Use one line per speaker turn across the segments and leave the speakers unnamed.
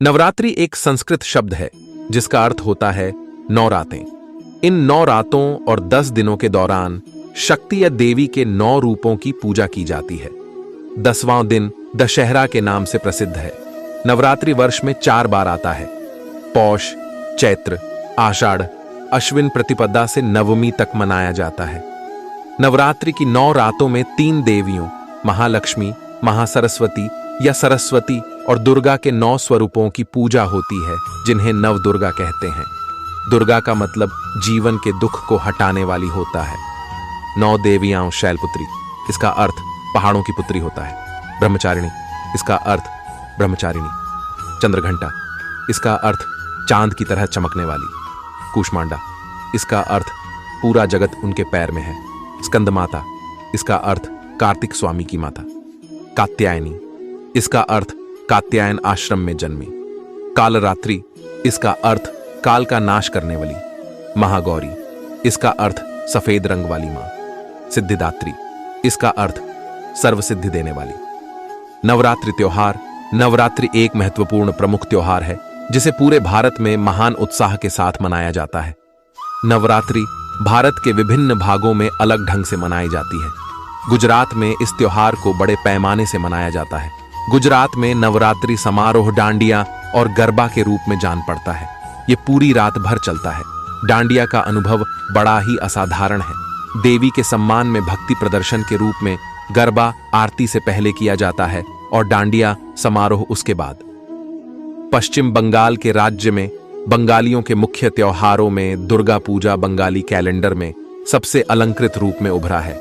नवरात्रि एक संस्कृत शब्द है जिसका अर्थ होता है 9 रातें। इन 9 रातों और 10 दिनों के दौरान शक्ति या देवी के 9 रूपों की पूजा की जाती है। 10वां दिन दशहरा के नाम से प्रसिद्ध है। नवरात्रि वर्ष में 4 बार आता है। पौष, चैत्र, आषाढ़, अश्विन प्रतिपदा से नवमी तक मनाया जाता है। नवरात्रि की 9 रातों में 3 देवियों महालक्ष्मी, महासरस्वती या सरस्वती और दुर्गा के 9 स्वरूपों की पूजा होती है, जिन्हें नव दुर्गा कहते हैं। दुर्गा का मतलब जीवन के दुख को हटाने वाली होता है। 9 देवियां शैलपुत्री, इसका अर्थ पहाड़ों की पुत्री होता है। ब्रह्मचारिणी, इसका अर्थ ब्रह्मचारिणी। चंद्रघंटा, इसका अर्थ चांद की तरह चमकने वाली। कूष्मांडा, इसका अर्थ पूरा जगत उनके पैर में है। स्कंद माता, इसका अर्थ कार्तिक स्वामी की माता। कात्यायनी, इसका अर्थ कात्यायन आश्रम में जन्मी। कालरात्रि, इसका अर्थ काल का नाश करने वाली। महागौरी, इसका अर्थ सफेद रंग वाली मां। सिद्धिदात्री, इसका अर्थ सर्वसिद्धि देने वाली। नवरात्रि त्योहार। नवरात्रि एक महत्वपूर्ण प्रमुख त्योहार है जिसे पूरे भारत में महान उत्साह के साथ मनाया जाता है। नवरात्रि भारत के विभिन्न भागों में अलग ढंग से मनाई जाती है। गुजरात में इस त्योहार को बड़े पैमाने से मनाया जाता है। गुजरात में नवरात्रि समारोह डांडिया और गरबा के रूप में जान पड़ता है। ये पूरी रात भर चलता है। डांडिया का अनुभव बड़ा ही असाधारण है। देवी के सम्मान में भक्ति प्रदर्शन के रूप में गरबा आरती से पहले किया जाता है और डांडिया समारोह उसके बाद। पश्चिम बंगाल के राज्य में बंगालियों के मुख्य त्योहारों में दुर्गा पूजा बंगाली कैलेंडर में सबसे अलंकृत रूप में उभरा है।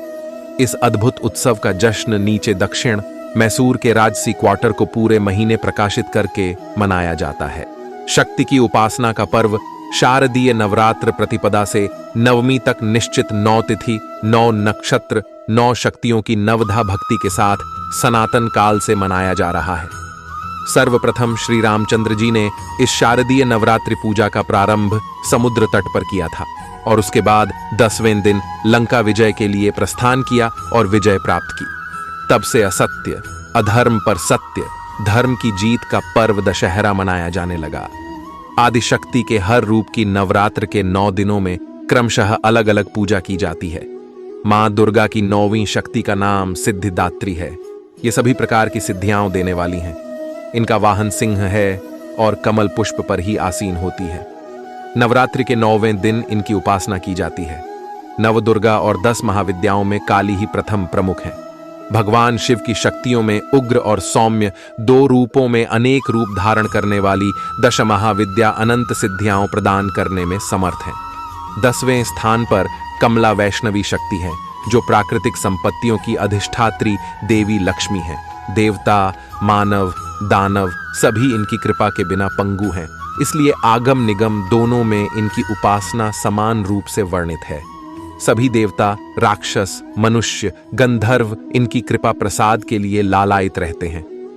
इस अद्भुत उत्सव का जश्न नीचे दक्षिण मैसूर के राजसी क्वार्टर को पूरे महीने प्रकाशित करके मनाया जाता है। शक्ति की उपासना का पर्व शारदीय नवरात्र प्रतिपदा से नवमी तक निश्चित 9 तिथि, 9 नक्षत्र, 9 शक्तियों की नवधा भक्ति के साथ सनातन काल से मनाया जा रहा है। सर्वप्रथम श्री रामचंद्र जी ने इस शारदीय नवरात्रि पूजा का प्रारंभ समुद्र तट पर किया था और उसके बाद 10वें दिन लंका विजय के लिए प्रस्थान किया और विजय प्राप्त की। तब से असत्य, अधर्म पर सत्य, धर्म की जीत का पर्व दशहरा मनाया जाने लगा। आदिशक्ति के हर रूप की नवरात्र के 9 दिनों में क्रमशः अलग अलग पूजा की जाती है। मां दुर्गा की 9वीं शक्ति का नाम सिद्धिदात्री है। ये सभी प्रकार की सिद्धियां देने वाली हैं। इनका वाहन सिंह है और कमल पुष्प पर ही आसीन होती है। नवरात्रि के 9वें दिन इनकी उपासना की जाती है। नवदुर्गा और 10 महाविद्याओं में काली ही प्रथम प्रमुख है। भगवान शिव की शक्तियों में उग्र और सौम्य 2 रूपों में अनेक रूप धारण करने वाली 10 महाविद्या अनंत सिद्धियां प्रदान करने में समर्थ हैं। 10वें स्थान पर कमला वैष्णवी शक्ति है, जो प्राकृतिक संपत्तियों की अधिष्ठात्री देवी लक्ष्मी है। देवता, मानव, दानव सभी इनकी कृपा के बिना पंगु हैं, इसलिए आगम निगम दोनों में इनकी उपासना समान रूप से वर्णित है। सभी देवता, राक्षस, मनुष्य, गंधर्व इनकी कृपा प्रसाद के लिए लालायित रहते हैं।